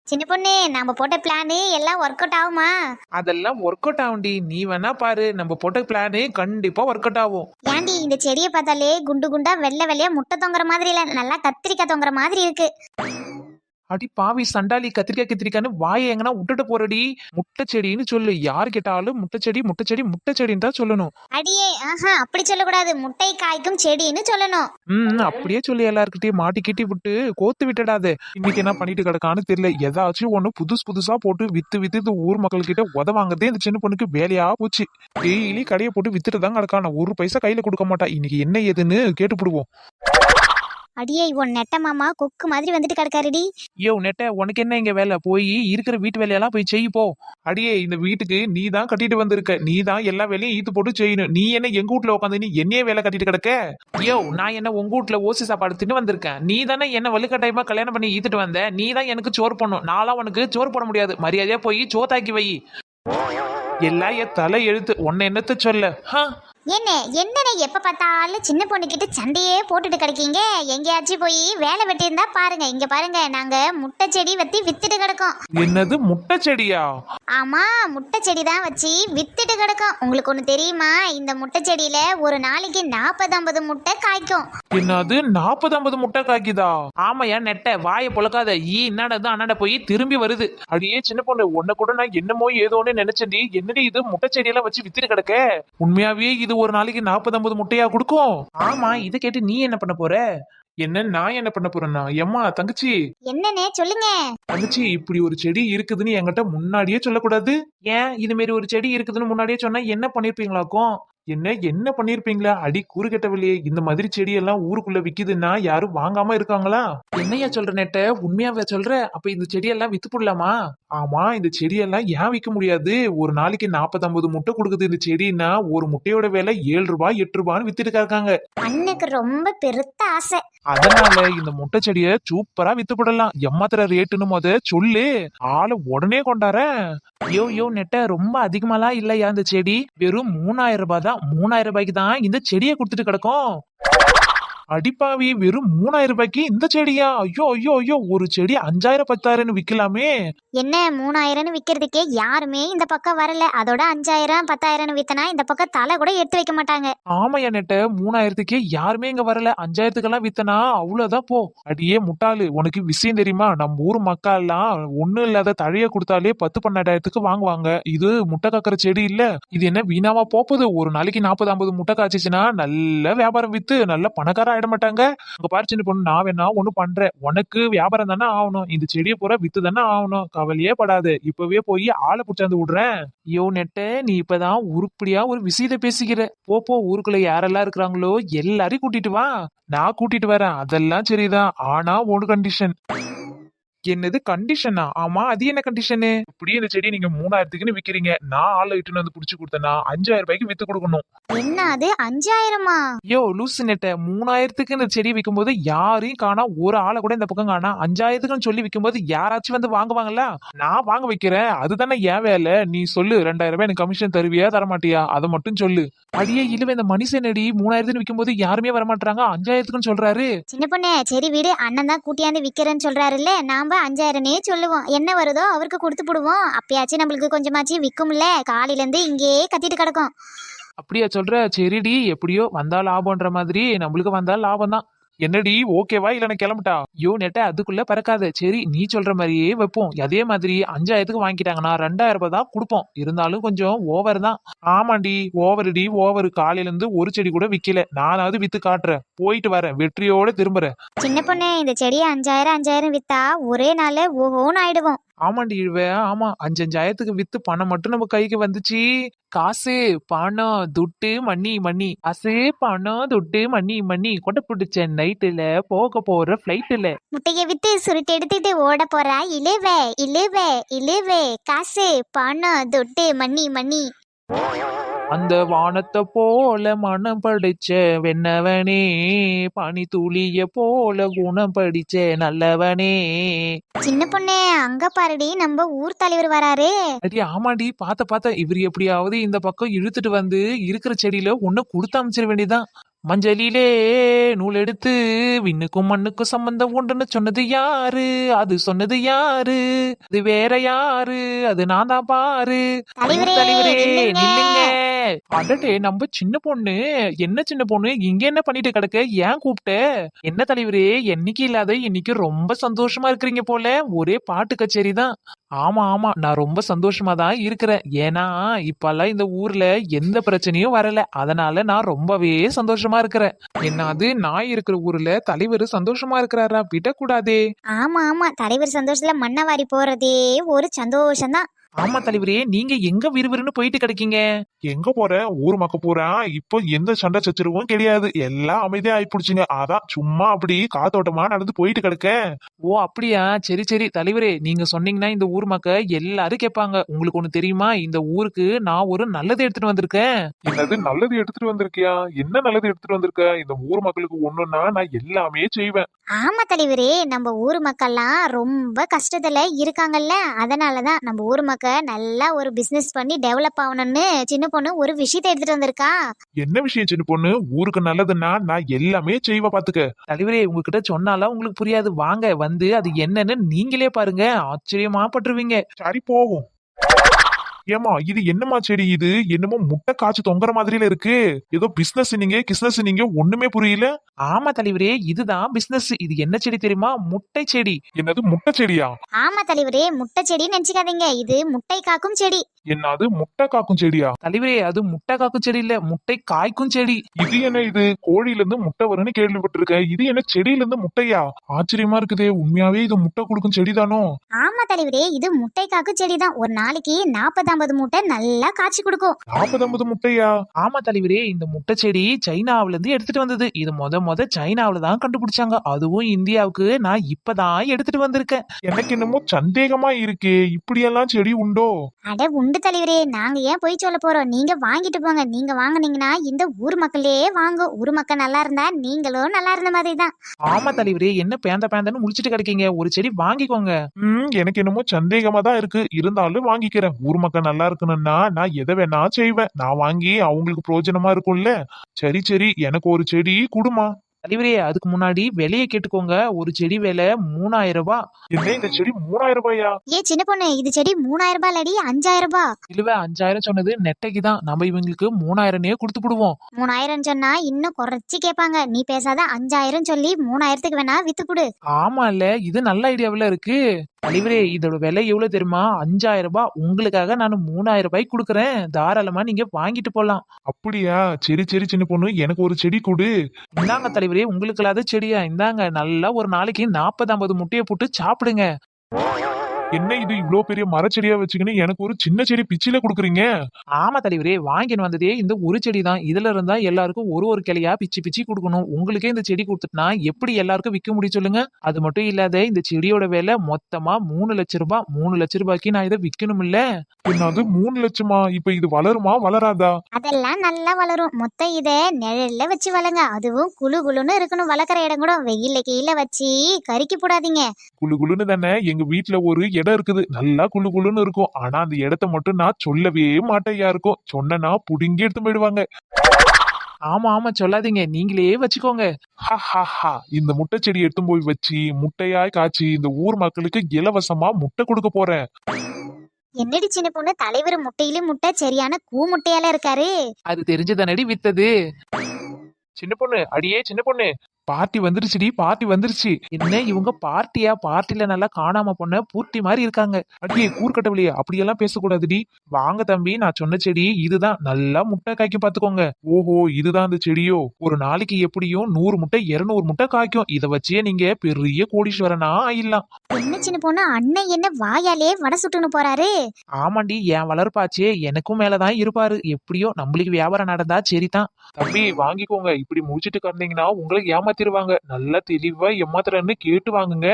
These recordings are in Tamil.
சின்ன பொண்ணு நம்ம போட்ட பிளானு எல்லாம் ஒர்க் அவுட் ஆகுமா? அதெல்லாம் ஒர்க் அவுட் ஆகும்டி. நீ வேணா பாரு, நம்ம போட்ட பிளானு கண்டிப்பா ஒர்க் அவுட் ஆகும். ஏன்டி இந்த செடியை பார்த்தாலே குண்டு குண்டா வெள்ளை வெள்ளையா முட்டை தொங்குற மாதிரி இல்ல, நல்லா கத்திரிக்காய் தொங்குற மாதிரி இருக்கு. அடி பாவி சண்டாளி, கத்திரிக்காய் கத்திரிக்கான்னு வாயை எங்கன்னா விட்டுட்டு போறடி. முட்டை செடின்னு சொல்லு. யாரு கேட்டாலும் முட்டை செடி முட்டை செடி முட்டை செடின்னு தான் சொல்லணும். அடியே ஆஹா, அப்படி சொல்லக்கூடாது, முட்டை காய்க்கும் செடின்னு சொல்லணும். அப்படியே சொல்லி எல்லாருக்கிட்டையும் மாட்டி கிட்டி விட்டு கோத்து விட்டுடாது. இன்னைக்கு என்ன பண்ணிட்டு கிடக்கான்னு தெரியல. ஏதாச்சும் ஒண்ணு புதுசா போட்டு வித்து வித்து இந்த ஊர் மக்கள் கிட்ட உதவாங்கதே இந்த சின்ன பொண்ணுக்கு வேலையா போச்சு. டெய்லி கடையை போட்டு வித்துட்டு தான் கிடக்கான, ஒரு பைசா கையில கொடுக்க மாட்டா. இன்னைக்கு என்ன ஏதுன்னு கேட்டுப்பிடுவோம். அடியே இவன் நெட்ட மாமா கொக்கு மாதிரி வந்துட்டு கிடக்காருடி. யோ நெட்ட, உனக்கு என்ன இங்க வேலை? போய் இருக்கிற வீட்டு வேலையெல்லாம் போய் செய்ய போ. அடியே, இந்த வீட்டுக்கு நீ தான் கட்டிட்டு வந்திருக்க, நீ தான் எல்லா வேலையும் ஈத்து போட்டு செய்யணும். நீ என்ன எங்க வீட்டுல உட்காந்து நீ என்னையே வேலை கட்டிட்டு கிடக்க? யோ, நான் என்ன உங்க வீட்டுல ஓசி சாப்பாடு தின்னு வந்திருக்கேன்? நீ தானே என்ன வலுக்கட்டாயமா கல்யாணம் பண்ணி ஈத்துட்டு வந்த. நீ தான் எனக்கு சோறு போடணும். நான்லாம் உனக்கு சோறு போட முடியாது. மரியாதையா போய் சோத்தாக்கி வை. எல்லாம் என் தலை எழுத்து. உன்னை என்னத்த சொல்ல? என்னன்னு எப்ப பார்த்தாலும் சின்ன பொண்ணு கிட்ட சண்டையே போட்டுட்டு கிடைக்கீங்க. எங்கேயாச்சும் போய் வேலை வெட்டி இருந்தா பாருங்க. இங்க பாருங்க, நாங்க முட்டை செடி வச்சு வித்துட்டு கிடக்கோம். என்னது முட்டை செடியா? ஆமா, முட்டை செடி தான் வச்சு வித்துட்டு கிடக்கும். உங்களுக்கு ஒண்ணு தெரியுமா? இந்த முட்டை செடியில ஒரு நாளைக்கு 40-50 முட்டை காய்க்கும். என்னது 40-50 முட்டை காய்க்குதா? ஆமாயா நெட்ட, வாயை பொழக்காத. என்னடா அண்ணாட போய் திரும்பி வருது. அடியே சின்ன பொண்ணு, உன்ன கூட நான் என்னமோ ஏதோன்னு நினைச்சேன்டி. என்னடி இது முட்டை செடியெல்லாம் வச்சு வித்துட்டு கிடக்க? உண்மையாவே இது ஒரு நாளைக்கு 40-50 முட்டையா கொடுக்கும்? ஆமா, இதை கேட்டு நீ என்ன பண்ண போற? என்ன நான் என்ன பண்ண போறேன்னா? எம்மா தங்கச்சி, என்னன்னே சொல்லுங்க. தங்கச்சி, இப்படி ஒரு செடி இருக்குதுன்னு என்கிட்ட முன்னாடியே சொல்லக்கூடாது. ஏன் இது மாதிரி ஒரு செடி இருக்குதுன்னு முன்னாடியே சொன்னா என்ன பண்ணிருப்பீங்களாக்கும்? என்ன பண்ணிருப்பீங்களா? அடி கூறு கெட்டவில்லையே. இந்த மாதிரி செடியெல்லாம் ஊருக்குள்ள விக்குதுன்னா யாரும் வாங்காம இருக்காங்களா? என்னையா சொல்ற நெட்ட, உண்மையாவே சொல்ற? அப்ப இந்த செடியெல்லாம் வித்து போடலாமா? ஆமா, இந்த செடியெல்லாம் ஏன் விற்க முடியாது? ஒரு நாளைக்கு 40-50 முட்டை கொடுக்குது இந்த செடின்னா, ஒரு முட்டையோட விலை 7 ரூபாய் 8 ரூபான்னு வித்துட்டு இருக்காங்க. அண்ணனுக்கு ரொம்ப பெருத்த ஆசை. அதனால இந்த முட்டை செடிய சூப்பரா வித்து போடலாம். எம்மாத்திர ரேட்டுன்னு முத சொல்லு, ஆளு உடனே கொண்டாரேன். யோ நெட்ட, ரொம்ப அதிகமாலாம் இல்லையா இந்த செடி? வெறும் 3000 ரூபாய் தான். 3000 ரூபாய்க்கு தான் இந்த செடியை கொடுத்துட்டு கிடக்கும். அடிப்பாவி, வெறும் 3000 ரூபாய்க்கு இந்த செடியா? ஐயோ, ஒரு செடி 5000 10,000 விக்கலாமே. என்ன 3000 விக்கிறதுக்கே யாருமே இந்த பக்கம் வரல. அதோட 5000 10,000 வித்தனா இந்த பக்கம் தலை கூட எடுத்து வைக்க மாட்டாங்க. ஆமையா நெட்ட, 3000க்கே யாருமே இங்க வரல. 5000க்கெல்லாம் வித்தனா அவ்வளவுதான் போ. அடியே முட்டாளு, உனக்கு விஷயம் தெரியுமா? நம்ம ஊர் மக்கள் எல்லாம் ஒண்ணு இல்லாத தழைய கொடுத்தாலே 10-12,000க்கு வாங்குவாங்க. இது முட்டை காக்கிற செடி இல்ல. இது என்ன வீணாவா போகுது? ஒரு நாளைக்கு 40-50 முட்டை காய்ச்சிச்சுன்னா நல்ல வியாபாரம் வித்து நல்ல பணக்கார ஆயிட மாட்டாங்க? அங்க பாரு சின்ன பொண்ணு, நான் வேணா ஒண்ணு பண்றேன். உனக்கு வியாபாரம் தானே ஆகணும், இந்த செடியை பூரா வித்து தானே ஆகணும். கவலையே படாது, இப்பவே போய் ஆளை புடிச்சாந்து விடுறேன். யோ நெட்ட, நீ இப்பதான் உருப்படியா ஒரு விஷயத்தை பேசிக்கிற. போ ஊருக்குள்ள யாரெல்லாம் இருக்கிறாங்களோ எல்லாரையும் கூட்டிட்டு வா. நான் கூட்டிட்டு வரேன். அதெல்லாம் சரிதான், ஆனா ஒரு கண்டிஷன். என்னது கண்டிஷனா? ஆமா, அது என்ன கண்டிஷனு? இப்படி இந்த செடி நீங்க 3000க்குன்னு விக்கிறீங்க, நான் ஆளை இட்டுன்னு வந்து புடிச்சு கொடுத்தேன்னா 5000 ரூபாய்க்கு வித்து கொடுக்கணும். என்ன அது 5000மா? யோ லூசு நெட்ட, 3000க்கு இந்த செடி விற்கும் போது யாரையும் காணா, ஒரு ஆளை கூட இந்த பக்கம் காணா. 5000க்குன்னு சொல்லி விற்கும் போது யாராச்சும் வந்து வாங்குவாங்கல்ல? நான் வாங்க வைக்கிறேன், அதுதானே என் வேலை. நீ சொல்லு, 2000 ரூபாய் எனக்கு கமிஷன் தருவியா தரமாட்டியா? அதை மட்டும் சொல்லு. அடியே இல்லவே, இந்த மனுஷனடி 3000க்கு விற்கும் போது யாருமே வரமாட்டாங்க, 5000க்குன்னு சொல்றாரு. சின்ன பொண்ணு, சரி வீடு, அண்ணன் தான் கூட்டியாந்து விக்கிறேன்னு சொல்றாருல்ல, நாம 5000 சொல்லுவோம். என்ன வருதோ அவருக்கு கொடுத்து போடுவோம். அப்பயாச்சும் நம்மளுக்கு கொஞ்சமாச்சும் விக்கும்ல. காலையில இருந்து இங்கேயே கத்திட்டு கிடக்கும். அப்படியா சொல்ற? சரிடி, எப்படியோ வந்தா லாபம்ன்ற மாதிரி நம்மளுக்கு வந்தா லாபம் தான். என்னடி ஓகேவா இல்ல நான் கிளம்பிட்டா? யோ நெட்ட, அதுக்குள்ள பறக்காத. சரி, நீ சொல்ற மாதிரியே வைப்போம். அதே மாதிரி 5000க்கு வாங்கிட்டாங்கன்னா 2000 ரூபாய் தான் கொடுப்போம். இருந்தாலும் கொஞ்சம் ஓவர் தான். ஆமாண்டி, ஓவருடி ஓவர். காலையில இருந்து ஒரு செடி கூட விக்கல. நானாவது வித்து காட்டுறேன். போயிட்டு வரேன், வெற்றியோட திரும்புறேன். சின்ன பொண்ணு, இந்த செடியை 5000 வித்தா ஒரே நாள் ஓஹோன்னு ஆயிடுவோம். ஆமாண்டி இழுவேன். ஆமா, 5-5000க்கு வித்து பணம் மட்டும் நம்ம கைக்கு வந்துச்சு. காசு பணம் துட்டு மணி காசு பணம் துட்டு மணி கொட்டை பிடிச்ச நைட்டுல போக போற பிளைட்டுல முட்டைய வித்து சுருட்டு எடுத்துட்டு ஓட போறா இழுவே காசு பணம் துட்டு மணி. அந்த வானத்தை போல மனம் படிச்ச வெண்ணவனே, பனி துளிய போல குணம் படிச்ச நல்லவனே. சின்ன பொண்ணு, அங்க பாருடி, நம்ம ஊர் தலைவர் வராரு. அடி ஆமாண்டி, பார்த்த இவர் எப்படியாவது இந்த பக்கம் இழுத்துட்டு வந்து இருக்கிற செடியில ஒண்ணு கொடுத்து அமைச்சிட வேண்டியதான். மஞ்சளிலே நூல் எடுத்து விண்ணுக்கும் மண்ணுக்கும் சம்பந்தம் உண்டுன்னு சொன்னது யாரு? அது சொன்னது யாரு? அது வேற யாரு? அது நான் தான் பாரு. தலைவரே, தலைவரே நில்லுங்க. நில்லுங்க. அடடே நம்ம சின்ன பொண்ணு. என்ன சின்ன பொண்ணு இங்க என்ன பண்ணிட்டு கிடக்க? ஏன் கூப்பிட்ட? என்ன தலைவரே என்னைக்கு இல்லாத இன்னைக்கு ரொம்ப சந்தோஷமா இருக்கிறீங்க போல. ஒரே பாட்டு கச்சேரி தான். ஆமா ஆமா நான் ரொம்ப சந்தோஷமா தான் இருக்கிறேன். ஏன்னா இப்பெல்லாம் இந்த ஊர்ல எந்த பிரச்சனையும் வரல. அதனால நான் ரொம்பவே சந்தோஷமா இருக்கிறேன். என்னது நான் இருக்கிற ஊர்ல தலைவர் சந்தோஷமா இருக்கிறாரா? விடக்கூடாதே. ஆமா ஆமா, தலைவர் சந்தோஷத்துல மண்ணை வாரி போறதே ஒரு சந்தோஷம்தான். ஆமா தலைவரே நீங்க எங்க விறுவிறுன்னு போயிட்டு கிடைக்கீங்க? எங்க போற? ஊர் மக்க போறேன். இப்போ எந்த சண்டை சச்சரவும் கிடையாது. எல்லாம் அமைதியா ஆயிப்புடுச்சுங்க. அதான் சும்மா அப்படி காத்தோட்டமா நடந்து போயிட்டு கிடக்க. ஓ அப்படியா? சரி சரி தலைவரே நீங்க சொன்னீங்கன்னா இந்த ஊர் மக்கள் எல்லாரும் கேட்பாங்க. உங்களுக்கு ஒண்ணு தெரியுமா? இந்த ஊருக்கு நான் ஒரு நல்லது எடுத்துட்டு வந்திருக்கேன். என்னது நல்லது எடுத்துட்டு வந்திருக்கியா? என்ன நல்லது எடுத்துட்டு வந்திருக்க? இந்த ஊர் மக்களுக்கு ஒண்ணுன்னா நான் எல்லாமே செய்வேன். ஆமா தலைவரே, நம்ம ஊர் மக்கள்லாம் ரொம்ப கஷ்டத்துல இருக்காங்கல்ல, அதனாலதான் நம்ம ஊர் மக்கள் நல்லா ஒரு பிசினஸ் பண்ணி டெவலப் ஆகணும்னு சின்ன பொண்ணு ஒரு விஷயத்தை எடுத்துட்டு வந்திருக்கா. என்ன விஷயம் சின்ன பொண்ணு? ஊருக்கு நல்லதுன்னா நான் எல்லாமே செய்வேன் பாத்துக்க. தலைவரே உங்ககிட்ட சொன்னாலாம் உங்களுக்கு புரியாது. வாங்க வந்து அது என்னன்னு நீங்களே பாருங்க. ஆச்சரியமா பட்டுருவீங்க. சரி போவோம். ஏமா இது என்னமா செடி? இது என்னமோ முட்டை காய்ச்சி தொங்குற மாதிரில இருக்கு. ஏதோ பிசினஸ் நீங்க கிஸ்னஸ் நீங்க ஒண்ணுமே புரியல. ஆமா தலைவரே இதுதான் பிசினஸ். இது என்ன செடி தெரியுமா? முட்டை செடி. என்னது முட்டை செடியா? ஆமா தலைவரே, முட்டை செடின்னு நினைச்சுக்காதீங்க, இது முட்டை காக்கும் செடி. என்னது முட்டை காக்கும் செடியா? தலைவரே அது முட்டை காக்கும் செடி இல்ல, முட்டை காய்க்கும் செடி. இது என்ன? இது கோழில இருந்து முட்டை வரும்னு கேள்விப்பட்டிருக்கேன். இது என்ன செடியில இருந்து முட்டையா? ஆச்சரியமா இருக்குதே. உண்மையாவே இது முட்டை கொடுக்கும் செடிதானோ? ஆமா தலைவரே, இது முட்டை காக்கும் செடி தான். ஒரு நாளைக்கு 40-50 முட்டை நல்லா காய்ச்சி கொடுக்கும். 40-50 முட்டையா? ஆமா தலைவரே இந்த முட்டை செடி சைனாவில இருந்து எடுத்துட்டு வந்தது. இது முத சைனாவில தான் கண்டுபிடிச்சாங்க. அதுவும் இந்தியாவுக்கு நான் இப்பதான் எடுத்துட்டு வந்திருக்கேன். எனக்கு என்னமோ சந்தேகமா இருக்கே. இப்படியெல்லாம் செடி உண்டோ? அட உண்டு தலைவரே, நாங்க ஏன் போய் சொல்ல போறோம்? நீங்க வாங்கிட்டு போங்க. நீங்க வாங்குனீங்கன்னா இந்த ஊர் மக்களே வாங்கும். ஊர் மக்கள் நல்லா இருந்தா நீங்களும் நல்லா இருந்த மாதிரி தான். ஆமா தலைவரே என்ன பேந்தன்னு முழிச்சிட்டு கிடைக்கீங்க? ஒரு செடி வாங்கிக்கோங்க. எனக்கு என்னமோ சந்தேகமா தான் இருக்கு. இருந்தாலும் வாங்கிக்கிறேன். ஊர் மக்கள் நல்லா இருக்கணும்னா நான் எதை வேணா செய்வேன். நான் வாங்கி அவங்களுக்கு பிரயோஜனமா இருக்கும்ல. சரி சரி எனக்கு ஒரு செடி குடுமா. தலைவரே அதுக்கு முன்னாடி விலையை கேட்டுக்கோங்க. ஒரு செடி விலை 3000 ரூபாய். என்ன இந்த செடி 3000 ரூபாயா? ஏ சின்ன பொண்ணு, இது செடி 3000 ரூபாய் இல்லடி, 5000 ரூபாய். இல்லவே 5000 சொன்னது நெட்டைக்கு தான். நம்ம இவங்களுக்கு 3000 கொடுத்து விடுவோம். 3000 சொன்னா இன்னும் குறைச்சி கேட்பாங்க. நீ பேசாத 5000 சொல்லி 3000க்கு வேணா வித்து கொடு. ஆமா இல்ல இது நல்ல ஐடியாவில இருக்கு. தலைவரே இதோட விலை எவ்வளவு தெரியுமா? 5000 ரூபாய். உங்களுக்காக நான் 3000 ரூபாய்க்கு கொடுக்குறேன். தாராளமா நீங்க வாங்கிட்டு போலாம். அப்படியா? சரி சரி சின்ன பொண்ணு எனக்கு ஒரு செடி கொடு. இந்தாங்க தலைவரே உங்களுக்கு இல்லாத செடியா? இந்தாங்க நல்லா ஒரு நாளைக்கு 40-50 முட்டையை போட்டு சாப்பிடுங்க. என்ன இது இவ்ளோ பெரிய மரச்செடியா வச்சுக்கின்னு எனக்கு ஒரு சின்ன செடி பிச்சில குடுக்குறீங்க? ஆமா தலைவரே வாங்கின்னு வந்ததே இந்த ஒரு செடி தான். இதுல இருந்தா எல்லாருக்கும் ஒரு கிளையா பிச்சு கொடுக்கணும். உங்களுக்கே இந்த செடி கொடுத்துட்டுனா எப்படி எல்லாருக்கும் விற்க முடியும் சொல்லுங்க? அது மட்டும் இல்லாத இந்த செடியோட விலை மொத்தமா 3 லட்சம் ரூபாய். 3 லட்சம் ரூபாய்க்கு நான் இதை விற்கணும் இல்ல? என்னது 3 லட்சமா? இப்ப இது வளருமா வளராதா? அதெல்லாம் நல்லா வளரும். மொத்தம் இத நிழல்ல வச்சு வளங்க. அதுவும் குளு குளுன்னு இருக்கணும். வளர்க்குற இடம் கூட வெயில்ல கீழே வச்சு கருக்கி போடாதீங்க. குளு குளுன்னு தானே. எங்க வீட்டுல ஒரு இடம் இருக்குது. நல்லா குளு குளுன்னு இருக்கும். ஆனா அந்த இடத்த மட்டும் நான் சொல்லவே மாட்டேன் யாருக்கும். சொன்னா புடுங்கி எடுத்து போயிடுவாங்க. ஆமா ஆமா சொல்லாதீங்க. நீங்களே வச்சுக்கோங்க. இந்த முட்டை செடி எடுத்து போய் வச்சு முட்டையாய் காய்ச்சி இந்த ஊர் மக்களுக்கு இலவசமா முட்டை கொடுக்க போறேன். என்னடி சின்ன பொண்ணு, தலைவர் முட்டையிலும் முட்டை சரியான கூ முட்டையால இருக்காரு. அது தெரிஞ்சுதானடி வித்தது. சின்ன பொண்ணு அடியே சின்ன பொண்ணு பார்ட்டி வந்துருச்சுடி. பார்ட்டி வந்துருச்சு. என்ன இவங்க பார்ட்டியா? பார்ட்டில நல்லா காணாம பொண்ண பூர்த்தி மாதிரி இருக்காங்க. அடியே கூர்க்கட்டவளையே அப்படியெல்லாம் பேசக்கூடாதுடி. வாங்க தம்பி நான் சொன்ன செடி இதுதான். நல்லா முட்டை காய்க்கும் பாத்துக்கோங்க. ஓஹோ இதுதான் அந்த செடியோ? ஒரு நாளைக்கு எப்படியும் 100 முட்டை 200 முட்டை காய்க்கும். இத வச்சே நீங்க பெரிய கோடீஸ்வரனா ஆயிடலாம். என்ன சின்ன பொண்ணு, அண்ணன் என்ன வாயாலே வடை சுட்டுன்னு போறாரு? ஆமாண்டி என் வளர்ப்பாச்சே எனக்கும் மேலதான் இருப்பாரு. எப்படியோ நம்மளுக்கு வியாபாரம் நடந்தா சரிதான். தம்பி வாங்கிக்கோங்க. இப்படி முடிச்சிட்டு கிடந்தீங்கன்னா உங்களை ஏமாத்திருவாங்க. நல்லா தெளிவா ஏமாத்துறன்னு கேட்டு வாங்குங்க.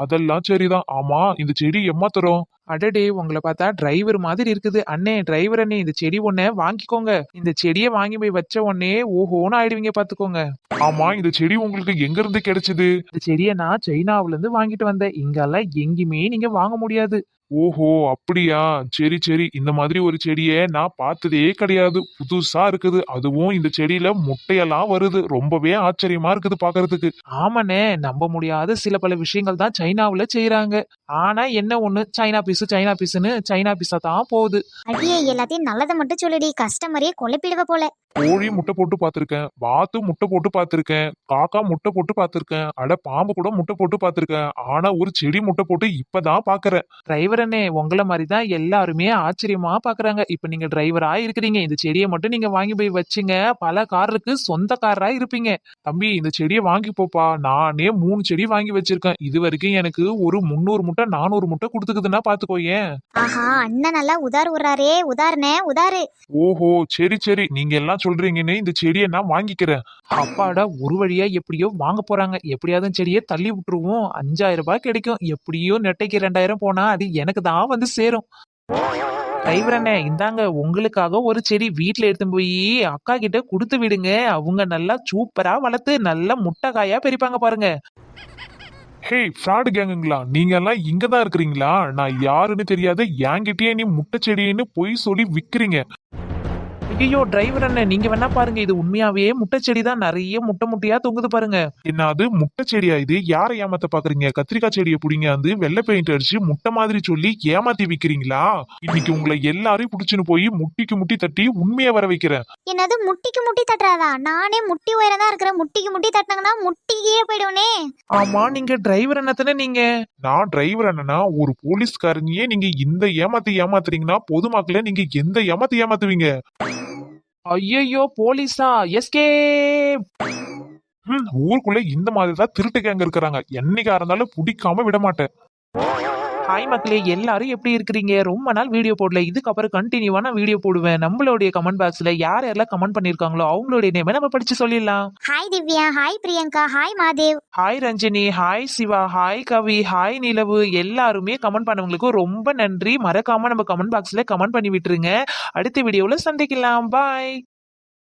அதெல்லாம் சரிதான். ஆமா இந்த செடி ஏமாத்துறோம். அடடே உங்களை பார்த்தா டிரைவர் மாதிரி இருக்குது. அண்ணே டிரைவர் அண்ணே, இந்த செடி ஒண்ணே வாங்கிக்கோங்க. இந்த செடியை வாங்கி போய் வச்ச உடனே ஓஹோன்னு ஆயிடுவீங்க பாத்துக்கோங்க. ஆமா, இந்த செடி உங்களுக்கு எங்க இருந்து கிடைச்சது? இந்த செடியை நான் சைனாவுல இருந்து வாங்கிட்டு வந்தேன். இங்கெல்லாம் எங்கேயுமே நீங்க வாங்க முடியாது. ஓஹோ, அப்படியா? சரி சரி, இந்த மாதிரி ஒரு செடியை நான் பார்த்ததே கிடையாது. புதுசா இருக்குது. அதுவும் இந்த செடியில முட்டையெல்லாம் வருது. ரொம்பவே ஆச்சரியமா இருக்குது பாக்குறதுக்கு. ஆமாண்ணே, நம்ப முடியாத சில பல விஷயங்கள் தான் சைனாவுல செய்யறாங்க. ஆனா என்ன ஒண்ணு, சைனா பீஸ்னு சைனா பீஸா தான் போகுது. அடியே எல்லாத்தையும் நல்லதை மட்டும் சொல்லுடி, கஸ்டமரையே குழப்பிடுவ போல. கோழி முட்டை போட்டு பார்த்திருக்கேன், வாத்து முட்டை போட்டு பார்த்திருக்கேன், காக்கா முட்டை போட்டு பார்த்திருக்கேன், அட பாம்பு கூட முட்டை போட்டு பார்த்திருக்கேன். ஆனா ஒரு செடி முட்டை போட்டு இப்பதான் பாக்குறேன். டிரைவர் அண்ணே, உங்களை மாதிரி தான் எல்லாருமே ஆச்சரியமா பாக்குறாங்க. இப்ப நீங்க டிரைவரா இருக்கிறீங்க. இந்த செடியை மட்டும் நீங்க வாங்கி போய் வச்சுங்க, பல காருக்கு சொந்தக்காரரா இருப்பீங்க. தம்பி, இந்த செடியை வாங்கி போப்பா. நானே 3 செடி வாங்கி வச்சிருக்கேன். இது வரைக்கும் எனக்கு ஒரு 300 முட்டை 400 முட்டை கொடுத்துக்குதுன்னா பாத்துக்கோயேன். ஆஹா, அண்ணன் நல்லா உதார் விடுறாரே, உதாரணே உதாரு. ஓஹோ, சரி சரி, நீங்க எல்லாம் சொல்றீங்கன்னு இந்த செடியை நான் வாங்கிக்கிறேன். அப்பாடா, ஒரு வழியா எப்படியோ வாங்க போறாங்க. எப்படியாவது செடியை தள்ளி விட்டுருவோம். 5000 ரூபாய் கிடைக்கும். எப்படியோ நெட்டைக்கு 2000 போனா அது எனக்கு தான் வந்து சேரும். டிரைவர் அண்ணே, இந்தாங்க உங்களுக்காக ஒரு செடி. வீட்டுல எடுத்து போய் அக்கா கிட்ட கொடுத்து விடுங்க. அவங்க நல்லா சூப்பரா வளர்த்து நல்ல முட்டை காயா பெரிப்பாங்க பாருங்க. ஹே, ஃப்ராடு கேங்குங்களா, நீங்க எல்லாம் இங்கதான் இருக்கிறீங்களா? நான் யாருன்னு தெரியாத என்கிட்டயே நீ முட்டை செடின்னு பொய் சொல்லி விக்கிறீங்க. ஐயோ டிரைவர் அண்ணன், நீங்க வேணா பாருங்க. இது உண்மையாவே முட்டை செடி தான். நிறைய முட்டை முட்டையா தொங்குது பாருங்க. என்ன அது முட்டை செடியா? இது யாரை ஏமாத்த பாக்குறீங்க? கத்திரிக்காய் செடியை புடிங்க வந்து வெள்ளை பெயிண்ட் அடிச்சு முட்டை மாதிரி சொல்லி ஏமாத்தி விக்கிறீங்களா? இன்னைக்கு உங்களை எல்லாரையும் புடிச்சுன்னு போய் முட்டிக்கு முட்டி தட்டி உண்மையை வர வைக்கிறேன். என்னது முட்டிக்கு முட்டி தட்டுறாதா? நானே முட்டி உயரம் தான் இருக்கிறேன். முட்டிக்கு முட்டி தட்டினாங்கன்னா முட்டிக்கே போயிடுவனே. ஆமா, நீங்க டிரைவர் அண்ணத்தானே நீங்க? நான் டிரைவர் அண்ணனா? ஒரு போலீஸ்காரனையே நீங்க இந்த ஏமாத்துறீங்கன்னா பொதுமக்களை நீங்க எந்த ஏமாத்துவீங்க? ஐயோ போலீஸா? எஸ்கே. ஊருக்குள்ள இந்த மாதிரி தான் திருட்டு கேங்க இருக்கிறாங்க. என்னைக்கா இருந்தாலும் பிடிக்காம விட மாட்டேன். ஹாய் மக்களே, எல்லாரும் எப்படி இருக்கிறீங்க? ரொம்ப நாள் வீடியோ போடல. இதுக்கப்புறம் கண்டினியூவா நான் வீடியோ போடுவேன். நம்மளுடைய கமெண்ட் பாக்ஸ்ல யார் யாரெல்லாம் கமெண்ட் பண்ணிருக்காங்களோ அவங்களுடைய நேமை நம்ம படிச்சு சொல்லிடலாம். Hi Divya, hi Priyanka, hi Madev, hi Ranjini, hi Siva, hi Kavi, hi Nilavu. எல்லாருமே கமெண்ட் பண்ணவங்களுக்கு ரொம்ப நன்றி. மறக்காம நம்ம கமெண்ட் பாக்ஸ்ல கமெண்ட் பண்ணி விட்டுருங்க. அடுத்த வீடியோல சந்திக்கலாம். பாய்.